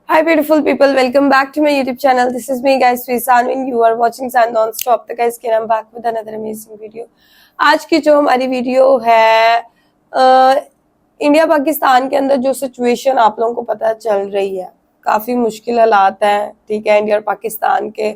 Hi beautiful people, welcome back to my YouTube channel. This is me guys, Srisan, and you are watching San Non-Stop. तो guys, I'm back with another amazing video. आज की जो हमारी video है India Pakistan के अंदर जो situation आप लोगों को पता चल रही है, काफी मुश्किल हालात हैं, ठीक है, इंडिया और पाकिस्तान के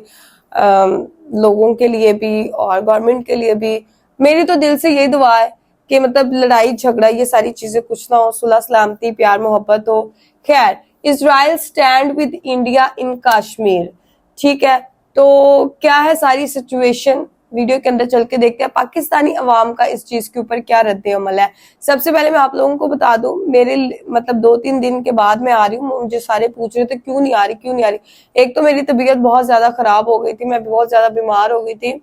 लोगों के लिए भी और गवर्नमेंट के लिए भी। मेरी तो दिल से यही दुआ है कि मतलब लड़ाई झगड़ा ये सारी चीजें कुछ ना हो, सुलह सलामती प्यार मोहब्बत हो। खैर, Israel stand with India in Kashmir, ठीक है। तो क्या है सारी सिचुएशन, वीडियो के अंदर चल के देखते हैं पाकिस्तानी अवाम का इस चीज के ऊपर क्या रद्द-ए-अमल है। सबसे पहले मैं आप लोगों को बता दूं, मेरे मतलब 2-3 दिन के बाद मैं आ रही हूँ। मुझे सारे पूछ रहे थे क्यों नहीं आ रही। एक तो मेरी तबीयत बहुत ज्यादा खराब हो गई थी, मैं बहुत ज्यादा बीमार हो गई थी।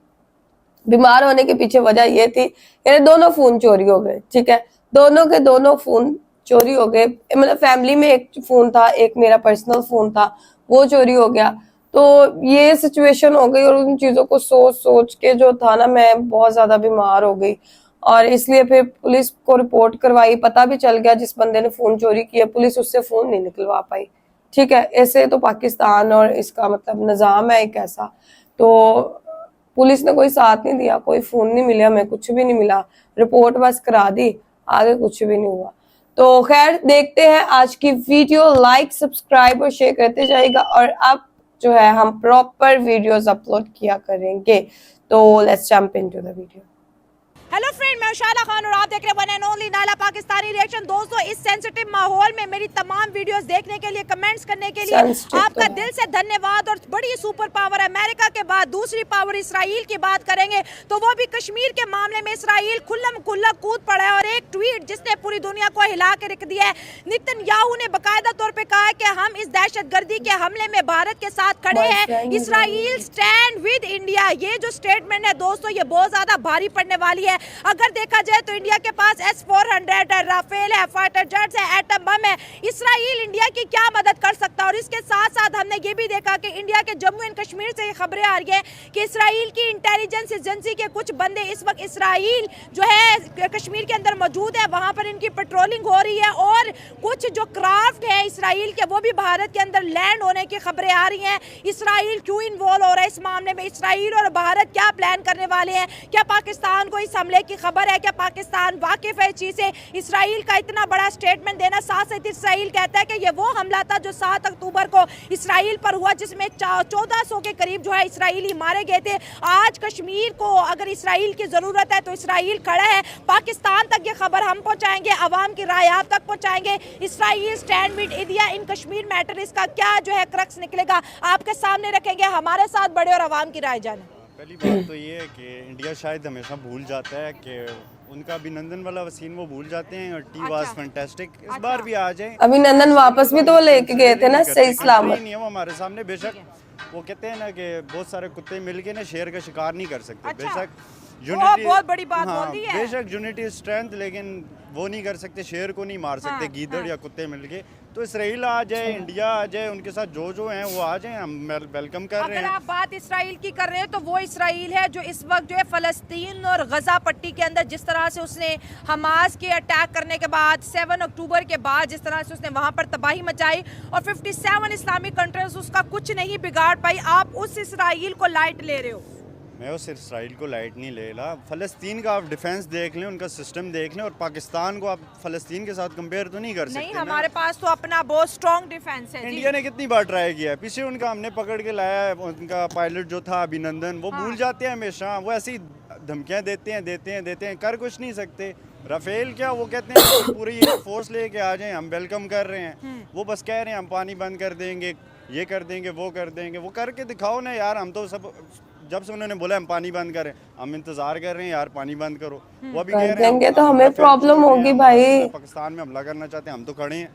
बीमार होने के पीछे वजह ये थी, मेरे दोनों फोन चोरी हो गए, ठीक है, दोनों के दोनों फोन चोरी हो गए। मतलब फैमिली में एक फोन था, एक मेरा पर्सनल फोन था, वो चोरी हो गया। तो ये सिचुएशन हो गई और उन चीजों को सोच सोच के जो था ना, मैं बहुत ज्यादा बीमार हो गई और इसलिए फिर पुलिस को रिपोर्ट करवाई। पता भी चल गया जिस बंदे ने फोन चोरी किया, पुलिस उससे फोन नहीं निकलवा पाई, ठीक है। ऐसे तो पाकिस्तान और इसका मतलब निजाम है एक ऐसा। तो पुलिस ने कोई साथ नहीं दिया, कोई फोन नहीं मिला, हमें कुछ भी नहीं मिला, रिपोर्ट बस करा दी, आगे कुछ भी नहीं हुआ। तो खैर देखते हैं आज की वीडियो, लाइक सब्सक्राइब और शेयर करते जाइएगा और अब जो है हम प्रॉपर वीडियोस अपलोड किया करेंगे। तो let's jump into the video. Hello friend, मैं उशाला खान और आप देख रहे हैं वन एंड ओनली नाला पाकिस्तानी रिएक्शन। दोस्तों, इस सेंसिटिव माहौल में मेरी तमाम वीडियोस देखने के लिए, कमेंट्स करने के लिए आपका दिल से धन्यवाद। और बड़ी सुपर पावर अमेरिका के बाद दूसरी पावर इसराइल की बात करेंगे तो वो भी कश्मीर के मामले में इसराइल खुल्लम खुल्ला कूद पड़ा है। और एक ट्वीट जिसने पूरी दुनिया को हिला के रख दिया है, नेतन्याहू ने बाकायदा तौर पर कहा है कि हम इस दहशतगर्दी के हमले में भारत के साथ खड़े हैं, इसराइल स्टैंड विद इंडिया। ये जो स्टेटमेंट है दोस्तों, ये बहुत ज्यादा भारी पड़ने वाली है। अगर देखा जाए तो इंडिया के पास S-400 है, राफेल है, फाइटर जेट्स है, एटम बम है। इसराइल इंडिया की क्या मदद कर सकता है। और इसके साथ साथ हमने ये भी देखा कि इंडिया के जम्मू एंड कश्मीर से ये खबरें आ रही हैं कि इसराइल की इंटेलिजेंस एजेंसी के कुछ बंदे इस वक्त इसराइल जो है कश्मीर के अंदर मौजूद है, वहां पर इनकी पेट्रोलिंग हो रही है और कुछ जो क्राफ्ट है इसराइल के वो भी भारत के अंदर लैंड होने की खबरें आ रही हैं। इसराइल क्यों इन्वॉल्व हो रहा है इस मामले में, इसराइल और भारत क्या प्लान करने वाले हैं, क्या पाकिस्तान को इस हमले की खबर है, क्या पाकिस्तान वाकिफ है चीज से। इसराइल का इतना बड़ा स्टेटमेंट देना, साथ साथ इसराइल कहता है कि ये वो हमला था जो 7 अक्टूबर को इसराइल पर हुआ, जिसमें 1400 के करीब जो है इसराइली मारे गए थे। आज कश्मीर को अगर इसराइल की जरूरत है तो इसराइल खड़ा है। पाकिस्तान तक ये खबर हम पहुंचाएंगे, अवाम की राय आप तक पहुंचाएंगे। Israel stand with India in Kashmir matter, इसका क्या जो है क्रक्स निकलेगा आपके सामने रखेंगे। हमारे साथ बड़े और अवाम की राय जाने। पहली बात तो ये है कि इंडिया शायद हमेशा भूल जाता है कि उनका अभिनंदन वाला सीन वो भूल जाते हैं और टी वाज फैंटास्टिक। इस बार भी आ जाए अभिनंदन वापस भी तो लेके गए थे ना, सही सलामत नहीं है वो हमारे सामने। बेशक वो कहते हैं ना कि बहुत सारे कुत्ते मिलके ना शेर का शिकार नहीं कर सकते। बेशक यूनिटी बहुत बड़ी बात बोल दी है। बेशक यूनिटी स्ट्रेंथ, लेकिन वो नहीं कर सकते, शेर को नहीं मार सकते गीदड़ या कुत्ते मिलके। तो इसराइल आ जाए, इंडिया आ जाए, उनके साथ जो हैं वो आ जाए, हम वेलकम कर रहे हैं। अगर आप बात इसराइल की कर रहे हैं तो वो इसराइल है जो इस वक्त जो है फ़लस्तीन और गजा पट्टी के अंदर जिस तरह से उसने हमास के अटैक करने के बाद 7 अक्टूबर के बाद जिस तरह से उसने वहां पर तबाही मचाई और 57 इस्लामिक कंट्रीज उसका कुछ नहीं बिगाड़ पाई, आप उस इसराइल को लाइट ले रहे हो। मैं उस इसराइल को लाइट नहीं ले रहा। फ़लस्तीन का आप डिफेंस देख लें, उनका सिस्टम देख लें, और पाकिस्तान को आप फ़लस्तीन के साथ कंपेयर तो नहीं कर सकते। नहीं, हमारे पास तो अपना बहुत स्ट्रॉन्ग डिफेंस है। इंडिया ने कितनी बार ट्राई किया है, पीछे उनका हमने पकड़ के लाया है। उनका पायलट जो था अभिनंदन, वो भूल जाते हैं हमेशा, वो ऐसी धमकियाँ देते हैं, कर कुछ नहीं सकते। राफेल क्या, वो कहते हैं पूरी फोर्स लेके आ जाएं, हम वेलकम कर रहे हैं। वो बस कह रहे हैं हम पानी बंद कर देंगे, ये कर देंगे, वो कर देंगे। वो करके दिखाओ ना यार। हम तो सब जब से उन्होंने बोला हम पानी बंद करें, हम इंतजार कर रहे हैं यार पानी बंद करो। वो अभी कह रहे हैं तो हमें प्रॉब्लम होगी भाई, पाकिस्तान में हमला करना चाहते हैं, हम तो खड़े हैं।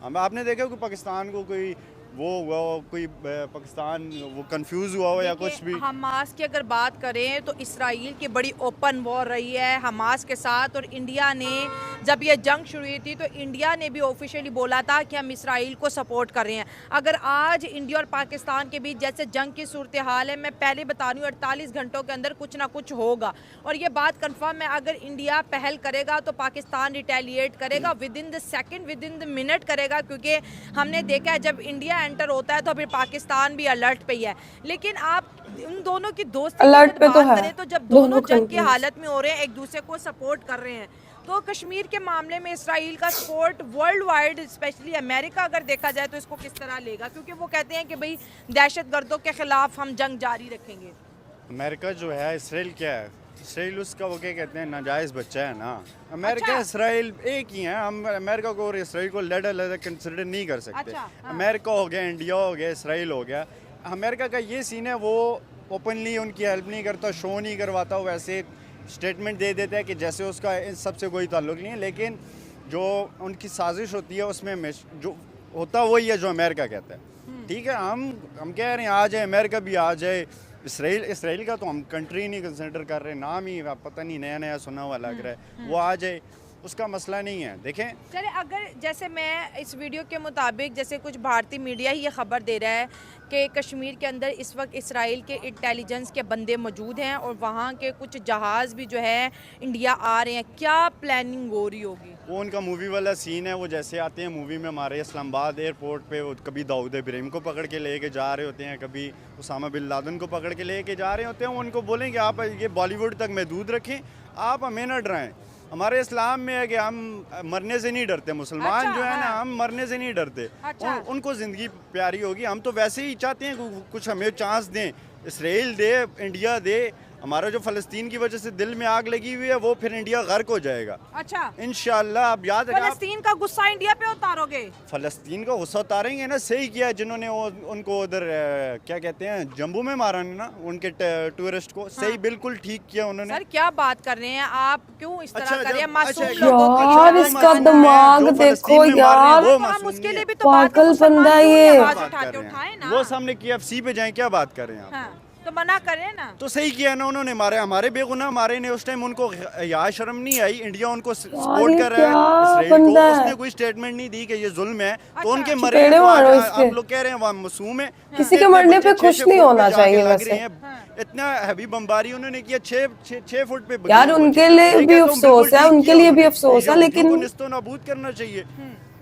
हम आपने देखा कि पाकिस्तान को कोई वो हुआ हो, कोई पाकिस्तान वो कंफ्यूज हुआ हो या कुछ भी। हमास की अगर बात करें तो इसराइल की बड़ी ओपन वॉर रही है हमास के साथ, और इंडिया ने जब ये जंग शुरू हुई थी तो इंडिया ने भी ऑफिशियली बोला था कि हम इसराइल को सपोर्ट कर रहे हैं। अगर आज इंडिया और पाकिस्तान के बीच जैसे जंग की सूरत हाल है, मैं पहले बता रही हूँ 48 घंटों के अंदर कुछ ना कुछ होगा, और ये बात कंफर्म है। अगर इंडिया पहल करेगा तो पाकिस्तान रिटेलिएट करेगा, with in the second, with in the minute करेगा, क्योंकि हमने देखा है जब इंडिया एंटर होता है तो फिर पाकिस्तान भी अलर्ट पे ही है। लेकिन आप उन दोनों की दोस्ती अलर्ट पे तो है, करें तो जब दोनों जंग की हालत में हो रहे हैं, एक दूसरे को सपोर्ट कर रहे हैं, तो कश्मीर के मामले में इसराइल का support world wide, specially America अगर देखा जाए तो इसको किस तरह लेगा, क्योंकि वो कहते हैं कि भाई दहशतगर्दों के खिलाफ हम जंग जारी रखेंगे। अमेरिका जो है, इसराइल क्या है, इसराइल उसका वो क्या कहते हैं नाजायज़ बच्चा है ना। अमेरिका इसराइल एक ही है, हम अमेरिका को और इसराइल को अलग कंसिडर नहीं कर सकते। अमेरिका हो गया, इंडिया हो गया, इसराइल हो गया। अमेरिका का ये सीन है, वो ओपनली उनकी हेल्प नहीं करता, शो नहीं करवाता, वो वैसे स्टेटमेंट दे देता है कि जैसे उसका इन सबसे कोई ताल्लुक नहीं है, लेकिन जो उनकी साजिश होती है उसमें जो होता वही है जो अमेरिका कहता है। ठीक है, हम कह रहे हैं आ जाए, अमेरिका भी आ जाए, इसराइल का तो हम कंट्री नहीं कंसिडर कर रहे, नाम ही पता नहीं नया नया सुना हुआ लग रहा है, वो आ जाए, उसका मसला नहीं है। देखें चले, अगर जैसे मैं इस वीडियो के मुताबिक जैसे कुछ भारतीय मीडिया ही ये खबर दे रहा है कि कश्मीर के अंदर इस वक्त इसराइल के इंटेलिजेंस के बंदे मौजूद हैं और वहाँ के कुछ जहाज़ भी जो है इंडिया आ रहे हैं, क्या प्लानिंग हो रही होगी? वो उनका मूवी वाला सीन है, वो जैसे आते हैं मूवी में हमारे इस्लामाबाद एयरपोर्ट पे, वो कभी दाऊद इब्राहिम को पकड़ के लेके जा रहे होते हैं, कभी उसामा बिन लादेन को पकड़ के लेके जा रहे होते हैं। उनको बोलेंगे आप ये बॉलीवुड तक महदूद रखें, आप हमें ना डराएं। हमारे इस्लाम में है कि हम मरने से नहीं डरते, मुसलमान जो है ना, हम मरने से नहीं डरते। उनको ज़िंदगी प्यारी होगी, हम तो वैसे ही चाहते हैं कि कुछ हमें चांस दें, इसराइल दे, इंडिया दे। हमारा जो फ़लस्तीन की वजह से दिल में आग लगी हुई है, वो फिर इंडिया गर्क हो जाएगा। अच्छा, इंशाल्लाह। आप याद रखें, फ़लस्तीन का गुस्सा इंडिया पे उतारोगे? फ़लस्तीन का गुस्सा उतारेंगे ना, सही किया है जिन्होंने उनको उधर क्या कहते हैं जम्मू में मारा ना उनके टूरिस्ट को, सही बिल्कुल ठीक किया उन्होंने। सर क्या बात कर रहे हैं आप, क्यों इस तरह कर रहे हैं मासूम अच्छा, लोगों को? यार इसका दिमाग देखो यार, हम उसके लिए भी तो पागल बंदा ये। आवाज उठा के उठाए ना, वो सामने KFC पे जाएं, क्या बात कर रहे हैं आप? हाँ, तो मना करें ना। तो सही किया ना उन्होंने, मारे हमारे बेगुनाह मारे ने, उस टाइम उनको या शर्म नहीं आई, इंडिया उनको सपोर्ट कर रहा है, इसराइल को उसने कोई स्टेटमेंट नहीं दी कि ये जुल्म है, तो उनके मरे आप लोग कह रहे हैं वहाँ मासूम है, किसी के मरने पे खुश नहीं होना चाहिए वैसे। इतना हैवी बम्बारी उन्होंने किया, 6 फुट पे। यार उनके लिए भी अफसोस है, उनके लिए भी अफसोस है, लेकिन निस्तो नाबूद करना चाहिए।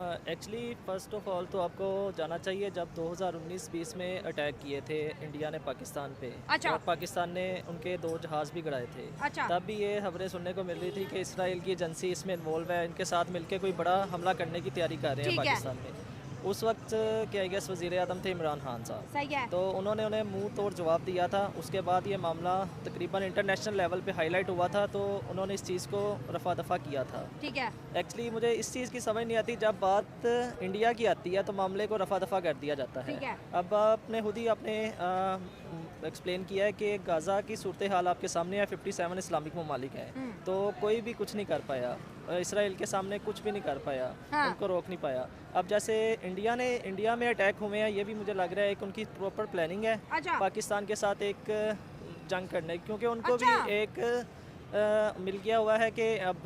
एक्चुअली फ़र्स्ट ऑफ ऑल तो आपको जाना चाहिए, जब 2019-20 में अटैक किए थे इंडिया ने पाकिस्तान पे, अच्छा, और पाकिस्तान ने उनके 2 जहाज़ भी गिराए थे, अच्छा, तब भी ये खबरें सुनने को मिल रही थी कि इसराइल की एजेंसी इसमें इन्वॉल्व है, इनके साथ मिलकर कोई बड़ा हमला करने की तैयारी कर रहे हैं पाकिस्तान में। उस वक्त क्या आई गेस वज़ीर आज़म थे इमरान खान साहब, सही है, तो उन्होंने उन्हें मुंह तोड़ जवाब दिया था। उसके बाद ये मामला तकरीबन इंटरनेशनल लेवल पे हाईलाइट हुआ था, तो उन्होंने इस चीज़ को रफा दफा किया था। ठीक है, एक्चुअली मुझे इस चीज़ की समझ नहीं आती, जब बात इंडिया की आती है तो मामले को रफा दफा कर दिया जाता है। अब आपने खुद ही आपने एक्सप्लेन किया है कि गाज़ा की सूरत हाल आपके सामने है, 57 इस्लामिक ममालिक है, तो कोई भी कुछ नहीं कर पाया, इसराइल के सामने कुछ भी नहीं कर पाया, उनको रोक नहीं पाया। अब जैसे इंडिया में अटैक हुए हैं, ये भी मुझे लग रहा है कि उनकी प्रॉपर प्लानिंग है पाकिस्तान के साथ एक जंग करने, क्योंकि उनको भी एक मिल गया हुआ है कि अब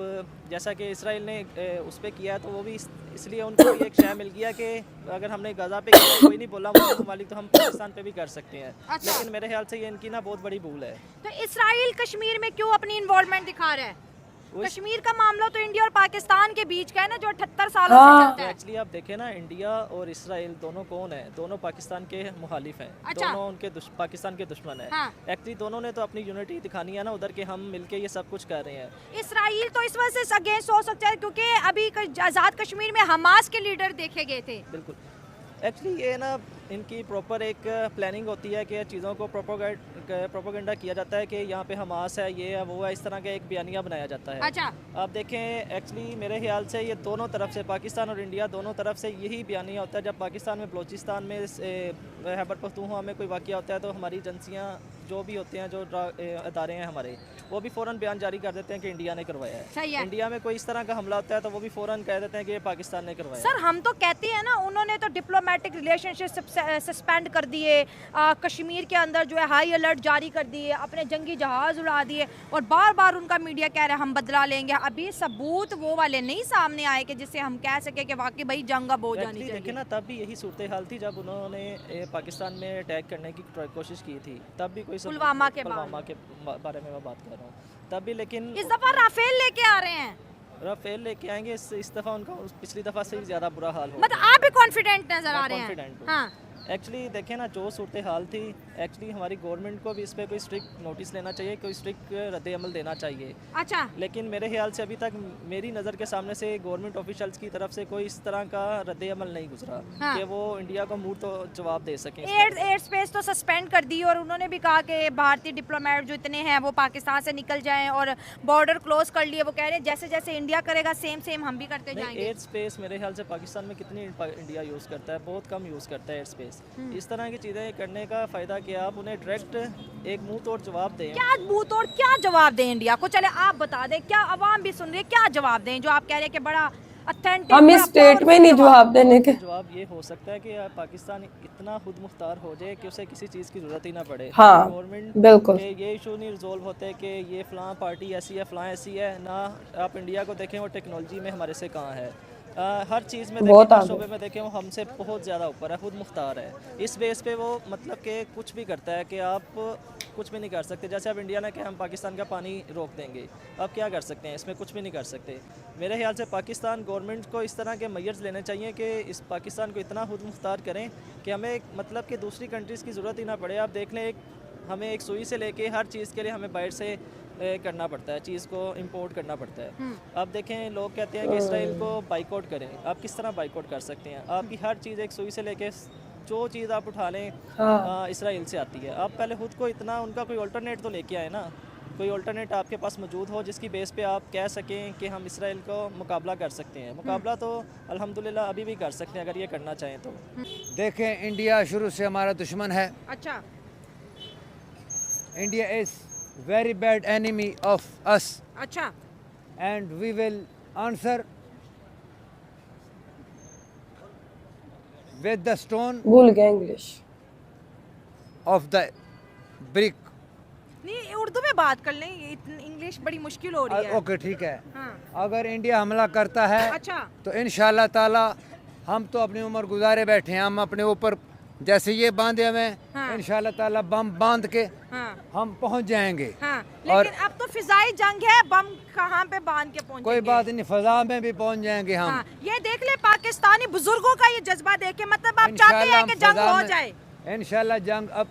जैसा कि इसराइल ने उस पर किया, तो वो भी इसलिए उनको भी एक शय मिल गया कि अगर हमने गाज़ा पे किया, कोई नहीं बोला मालिक, तो हम पाकिस्तान पे भी कर सकते हैं। लेकिन मेरे ख्याल से ये इनकी ना बहुत बड़ी भूल है। तो इसराइल कश्मीर में क्यों अपनी इन्वॉल्वमेंट दिखा रहा है? कश्मीर का मामला तो इंडिया और पाकिस्तान के बीच का है ना, जो 78 सालों से चलता है। एक्चुअली आप देखें ना, इंडिया और इसराइल दोनों कौन है? दोनों पाकिस्तान के मुखालिफ हैं, अच्छा, दोनों उनके पाकिस्तान के दुश्मन हैं। हाँ। एक्चुअली दोनों ने तो अपनी यूनिटी दिखानी है ना उधर के, हम मिलके ये सब कुछ कर रहे हैं। इसराइल तो इस वजह से अगेंस्ट हो सकता है क्योंकि अभी आज़ाद कश्मीर में हमास के लीडर देखे गए थे। बिल्कुल, एक्चुअली ये ना इनकी प्रॉपर एक प्लानिंग होती है कि चीज़ों को प्रोपोगेंडा किया जाता है कि यहाँ पे हमास है, ये है, वो है, इस तरह का एक बयानिया बनाया जाता है। अच्छा, आप देखें एक्चुअली मेरे ख्याल से ये दोनों तरफ से, पाकिस्तान और इंडिया दोनों तरफ से यही बयानिया होता है। जब पाकिस्तान में बलोचिस्तान में खैबर पख्तूनख्वा में कोई वाक़या होता है, तो हमारी एजेंसियाँ जो भी होते हैं, जो अदारे हैं हमारे, वो भी फ़ौरन बयान जारी कर देते हैं कि इंडिया ने करवाया है। सही है। इंडिया में कोई इस तरह का हमला होता है तो वो भी फ़ौरन कह देते हैं कि ये पाकिस्तान ने करवाया है। सर हम तो कहते हैं ना, उन्होंने तो डिप्लोमेटिक रिलेशनशिप सस्पेंड कर दिए, कश्मीर के अंदर जो है हाई अलर्ट जारी कर दिए, अपने जंगी जहाज उड़ा दिए, और बार बार उनका मीडिया कह रहा है हम बदला लेंगे। अभी सबूत वो वाले नहीं सामने आए कि जिससे हम कह सके कि वाकई भाई जंग अब हो जानी चाहिए। देखिए ना, तब भी यही सूरत हाल थी जब उन्होंने पाकिस्तान में अटैक करने की कोशिश की थी, तब भी कोई पुलवामा के बारे में मैं बात कर रहा हूँ, तब भी। लेकिन इस दफा राफेल लेके आ रहे हैं, राफेल लेके आएंगे, इस दफ़ा उनका पिछली दफ़ा से ज़्यादा बुरा हाल हो। मतलब आप भी कॉन्फिडेंट नजर आ रहे हैं? कॉन्फिडेंट हूँ। हाँ। एक्चुअली देखें ना, जो सूरत हाल थी, एक्चुअली हमारी गवर्नमेंट को भी इस पर कोई स्ट्रिक्ट नोटिस लेना चाहिए, कोई स्ट्रिक्ट रद्द अमल देना चाहिए। अच्छा। लेकिन मेरे ख्याल से अभी तक मेरी नज़र के सामने से गवर्नमेंट ऑफिशियल्स की तरफ से कोई इस तरह का रद्द अमल नहीं गुजरा हाँ। कि वो इंडिया को मुंह तो जवाब दे सकें। एयर स्पेस तो सस्पेंड कर दी, और उन्होंने भी कहा कि भारतीय डिप्लोमेट जो इतने हैं वो पाकिस्तान से निकल जाएं, और बॉर्डर क्लोज कर लिए। वो कह रहे हैं जैसे जैसे इंडिया करेगा सेम सेम हम भी करते जाएंगे। एयर स्पेस मेरे ख्याल से पाकिस्तान में कितनी इंडिया यूज़ करता है, बहुत कम यूज़ करता है एयर स्पेस। इस तरह की चीज़ें करने का फ़ायदा कि आप उन्हें डायरेक्ट एक मुंह तोड़ जवाब दें। क्या मुंह तोड़ क्या जवाब दें इंडिया को? चले आप बता दें, क्या अवाम भी सुन रही है, क्या जवाब दें जो आप कह रहे हैं कि बड़ा ऑथेंटिक? हम इस स्टेट में नहीं जवाब देने के। जवाब ये हो सकता है कि पाकिस्तान इतना खुद मुख्तार हो जाए कि उसे किसी चीज़ की ज़रूरत ही ना पड़े। हाँ, गवर्नमेंट बिल्कुल। के ये इशू नहीं रिजोल्व होते कि ये फ़लाँ पार्टी ऐसी है, फ़लाँ ऐसी है ना। आप इंडिया को देखें, वो टेक्नोलॉजी में हमारे से कहाँ है, हर चीज़ में देखें, हर शोबे में देखें, वो हमसे बहुत ज़्यादा ऊपर है, खुद मुख्तार है। इस बेस पे वो मतलब कि कुछ भी करता है कि आप कुछ भी नहीं कर सकते। जैसे अब इंडिया ने कहा हम पाकिस्तान का पानी रोक देंगे, अब क्या कर सकते हैं? इसमें कुछ भी नहीं कर सकते। मेरे ख्याल से पाकिस्तान गवर्नमेंट को इस तरह के मेजर्स लेने चाहिए कि इस पाकिस्तान को इतना खुद मुख्तार करें कि हमें मतलब कि दूसरी कंट्रीज़ की ज़रूरत ही ना पड़े। आप देख लें, हमें एक सुई से लेके हर चीज़ के लिए हमें बाहर से करना पड़ता है, चीज़ को इंपोर्ट करना पड़ता है। अब देखें, लोग कहते हैं कि इसराइल को बाइकआउट करें। आप किस तरह बाइकआउट कर सकते हैं? आपकी हर चीज़ एक सुई से लेके जो चीज़ आप उठा लें इसराइल से आती है। आप पहले खुद को इतना, उनका कोई अल्टरनेट तो लेके आए ना, कोई अल्टरनेट आपके पास मौजूद हो जिसकी बेस पे आप कह सकें कि हम इसराइल को मुकाबला कर सकते हैं। मुकाबला तो अल्हम्दुलिल्लाह अभी भी कर सकते हैं अगर ये करना चाहें तो। देखें, इंडिया शुरू से हमारा दुश्मन है। अच्छा। India is very bad enemy of us. अच्छा। And we will answer with the stone भूल गया इंग्लिश। of the brick. नहीं, उर्दू में बात कर लें, इंग्लिश बड़ी मुश्किल हो रही है। ओके, ठीक है। हाँ। अगर इंडिया हमला करता है अच्छा। तो इंशाल्लाह ताला हम तो अपनी उम्र गुजारे बैठे हैं, हम अपने ऊपर जैसे ये बांधे हुए हैं, हाँ। इंशाल्लाह ताला बम बांध के हाँ। हम पहुंच जाएंगे। हाँ। और लेकिन अब तो फिजाई जंग है, बम कहाँ पे बांध के पहुंचेंगे? कोई बात नहीं, फजा में भी पहुंच जाएंगे हम। हाँ। ये देख ले, पाकिस्तानी बुजुर्गों का ये जज्बा देख के, मतलब आप चाहते हैं कि जंग हो जाए। इंशाल्लाह जंग, अब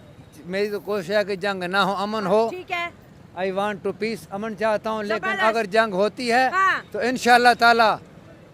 मेरी तो कोशिश है कि जंग ना हो, अमन हो। ठीक है। आई वांट टू पीस, अमन चाहता हूँ। लेकिन जबरदस्त। अगर जंग होती है हाँ। तो इंशाल्लाह ताला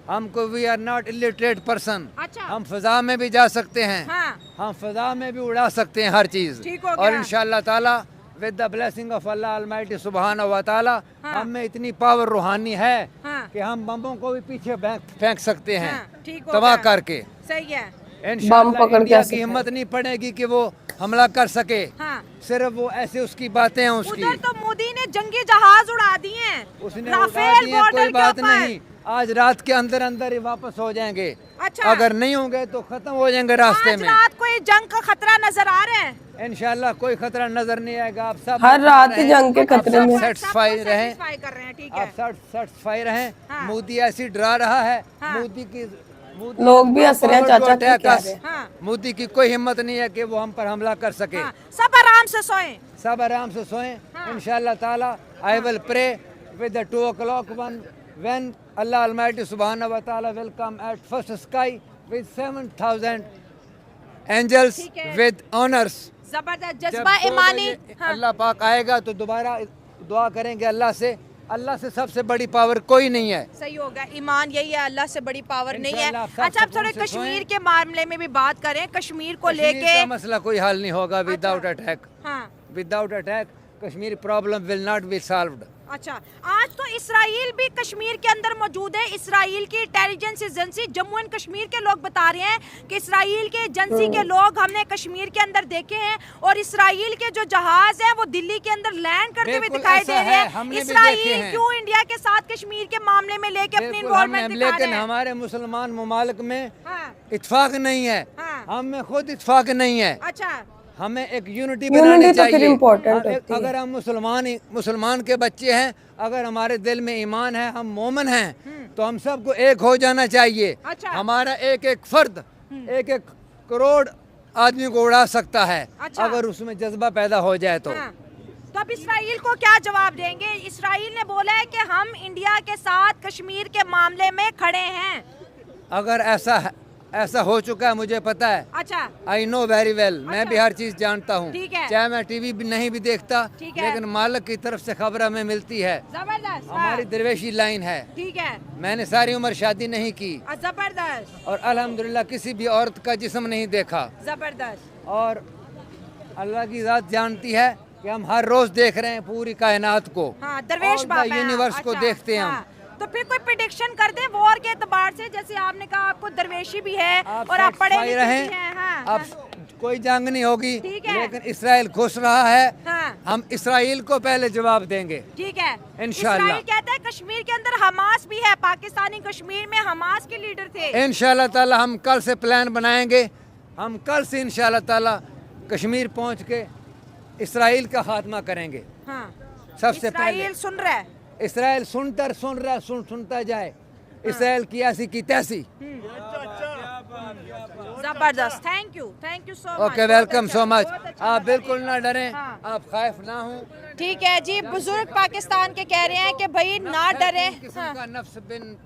हमको, we are not illiterate person, अच्छा। हम फजा में भी जा सकते हैं। हाँ। हम फजा में भी उड़ा सकते हैं हर चीज़। ठीक हो और गया। इंशाल्लाह ताला with the blessing of Allah almighty सुब्हानहू व तआला, हाँ। हम में इतनी पावर रूहानी है हाँ। कि हम बम्बों को भी पीछे फेंक सकते हैं, हाँ, ठीक हो तबाह गया। करके। सही है। इंशाल्लाह पकड़ के इंडिया ऐसे की हिम्मत नहीं पड़ेगी कि वो हमला कर सके। हाँ। सिर्फ वो ऐसे उसकी बातें हैं उसकी। उधर तो मोदी ने जंगी जहाज उड़ा दिए हैं, उसने उड़ा राफेल दिए, बॉर्डर कोई बात के ऊपर। नहीं, आज रात के अंदर अंदर ही वापस हो जाएंगे। अच्छा। अगर नहीं होंगे तो खत्म हो जाएंगे रास्ते आज में। रात को ये जंग का खतरा नजर आ रहा है? इंशाल्लाह कोई खतरा नजर नहीं आएगा। आप सब हर रात ही जंग के खतरे में। सेटिस्फाई रहें, कर रहे हैं। ठीक आप है। सेटिस्फाई रहें। हाँ। मोदी ऐसी डरा रहा है, हाँ। मोदी की लोग भी हंस रहे हैं चाचा की अटैक क्या अस। है। हाँ। मोदी की कोई हिम्मत नहीं है कि वो हम पर हमला कर सके। हाँ। सब आराम से सोएं। सब आराम से सोएं। हाँ। इंशाल्लाह ताला I will pray with the 2 o'clock when Allah Almighty Subhanahu wa Taala will come at first sky with 7,000 angels ठीक है। with honors. जबरदस्त जब जज्बा 2 ईमानी। बजे हाँ। अल्लाह पाक आएगा तो दोबारा दुआ करेंगे अल्लाह से। अल्लाह से सबसे बड़ी पावर कोई नहीं है। सही होगा, ईमान यही है, अल्लाह से बड़ी पावर नहीं है। इंशाल्लाह आप सब अच्छा, अब थोड़े सुकून से कश्मीर सोएं। के मामले में भी बात करें। कश्मीर को कश्मीर लेके का मसला कोई हल नहीं होगा विदाउट अटैक। हाँ। Without attack Kashmir problem will not be solved. अच्छा, आज तो इसराइल भी कश्मीर के अंदर मौजूद है। इसराइल की intelligence agency Jammu and Kashmir के लोग बता रहे हैं कि इसराइल के एजेंसी के लोग हमने कश्मीर के अंदर देखे हैं और इसराइल के जो जहाज है वो दिल्ली के अंदर लैंड करते हुए दिखाई दे रहे हैं। इसराइल क्यों इंडिया के साथ कश्मीर के मामले में लेके अपनी इन्वॉल्वमेंट दिखा रहे हैं? लेकिन हमारे मुसलमान ममालिक में इत्फाक नहीं है, हम में खुद इत्फाक नहीं है। अच्छा, हमें एक यूनिटी बनानी तो चाहिए। फिर इम्पोर्टेंट होती है। अगर हम मुसलमान के बच्चे हैं, अगर हमारे दिल में ईमान है, हम मोमन हैं, तो हम सबको एक हो जाना चाहिए। अच्छा। हमारा एक एक फर्द 1-1 करोड़ आदमी को उड़ा सकता है। अच्छा। अगर उसमें जज्बा पैदा हो जाए तो तो अब इसराइल को क्या जवाब देंगे? इसराइल ने बोला है कि हम इंडिया के साथ कश्मीर के मामले में खड़े हैं। अगर ऐसा हो चुका है, मुझे पता है। अच्छा, आई नो वेरी वेल, मैं भी हर चीज जानता हूँ, ठीक है। चाहे मैं टीवी भी नहीं भी देखता, ठीक है। लेकिन मालिक की तरफ से खबर हमें मिलती है। जबरदस्त। हमारी दरवेशी लाइन है। ठीक है, मैंने सारी उम्र शादी नहीं की जबरदस्त और अल्हम्दुलिल्लाह किसी भी औरत का जिस्म नहीं देखा, जबरदस्त। और अल्लाह की ज़ात जानती है कि हम हर रोज देख रहे हैं पूरी कायनात को। हाँ, दरवेश All the बाप है। यूनिवर्स को अच्छा, देखते हैं हम। हाँ। तो फिर कोई प्रिडिक्शन कर दे वॉर के एतबार से, जैसे आपने कहा आपको दरवेशी भी है और आप पढ़े लिखे भी हैं। हाँ, अब कोई जंग नहीं होगी, ठीक है। लेकिन इसराइल घुस रहा है, हाँ। हम इसराइल को पहले जवाब देंगे। ठीक है। इंशाल्लाह। इसराइल कहता है कश्मीर के अंदर हमास भी है, पाकिस्तानी कश्मीर में हमास के लीडर थे। इंशाल्लाह ताला हम कल से प्लान बनाएंगे, हम कल से इंशाल्लाह ताला कश्मीर पहुंच के इसराइल का खात्मा करेंगे। हाँ। सबसे पहले इसराइल सुन रहा है। इसराइल सुन रहा है, सुनता जाए। इसराइल की ऐसी की तैसी। जबरदस्त, thank you so much. Okay, welcome so much. बहुत अच्छा आप लगा। बिल्कुल ना डरें, हाँ। आप खौफ ना हो। ठीक है जी, बुजुर्ग पाकिस्तान के कह रहे हैं कि भाई ना डरे। किस्म का नफ्स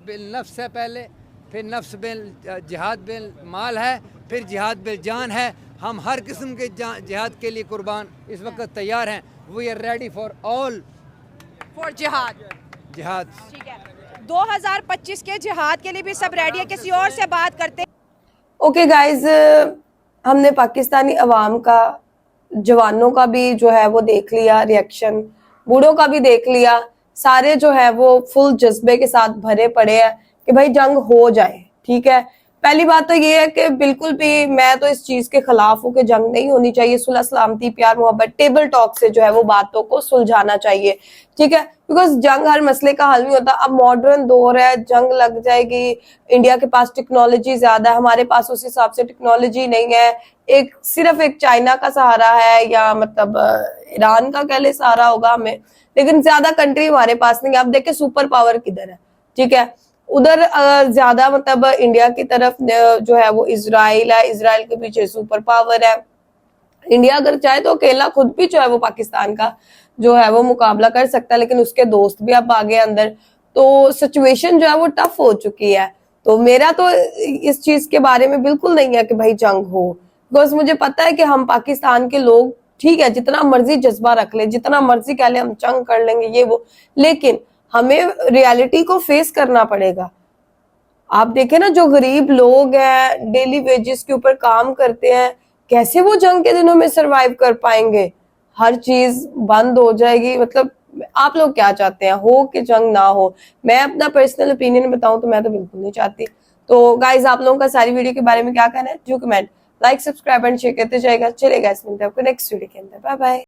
बिल नफ्स है पहले, फिर नफ्स बिल जिहाद बिल माल है, फिर जिहाद बिल जान है। हम हर किस्म के जिहाद के लिए कुर्बान इस वक्त तैयार हैं। We are ready for all for जिहाद। जिहाद। ठीक है, 2025 के जिहाद के लिए भी सब रेडी है। किसी और से बात करते हैं। ओके गाइज, हमने पाकिस्तानी अवाम का, जवानों का भी जो है वो देख लिया रिएक्शन, बूढ़ों का भी देख लिया। सारे जो है वो फुल जज्बे के साथ भरे पड़े हैं कि भाई जंग हो जाए। ठीक है, पहली बात तो ये है कि बिल्कुल भी मैं तो इस चीज के खिलाफ हूँ कि जंग नहीं होनी चाहिए। सुलह सलामती, प्यार मोहब्बत, टेबल टॉक से जो है वो बातों को सुलझाना चाहिए। ठीक है, बिकॉज जंग हर मसले का हल नहीं होता। अब मॉडर्न दौर है, जंग लग जाएगी। इंडिया के पास टेक्नोलॉजी ज्यादा है, हमारे पास उस हिसाब से टेक्नोलॉजी नहीं है। सिर्फ एक चाइना का सहारा है, या मतलब ईरान का कह ले सहारा होगा हमें, लेकिन ज्यादा कंट्री हमारे पास नहीं है। अब देखे सुपर पावर किधर है। ठीक है, उधर ज्यादा मतलब इंडिया की तरफ जो है वो इजराइल है, इजराइल के पीछे सुपर पावर है। इंडिया अगर चाहे तो अकेला खुद भी जो है वो पाकिस्तान का जो है वो मुकाबला कर सकता है, लेकिन उसके दोस्त भी अब आ गए अंदर, तो सिचुएशन जो है वो टफ हो चुकी है। तो मेरा तो इस चीज के बारे में बिल्कुल नहीं है कि भाई जंग हो, बिकॉज मुझे पता है कि हम पाकिस्तान के लोग, ठीक है, जितना मर्जी जज्बा रख ले, जितना मर्जी कह ले हम जंग कर लेंगे ये वो, लेकिन हमें रियलिटी को फेस करना पड़ेगा। आप देखें ना, जो गरीब लोग हैं, डेली वेजेस के ऊपर काम करते हैं, कैसे वो जंग के दिनों में सरवाइव कर पाएंगे? हर चीज बंद हो जाएगी। मतलब आप लोग क्या चाहते हैं, हो कि जंग ना हो? मैं अपना पर्सनल ओपिनियन बताऊं तो मैं तो बिल्कुल नहीं चाहती। तो गाइज, आप लोगों का सारी वीडियो के बारे में क्या कहना है, जो comment, like, subscribe and share करते जाएगा। चलेगा, इसमें आपको नेक्स्ट वीडियो के अंदर। Bye bye.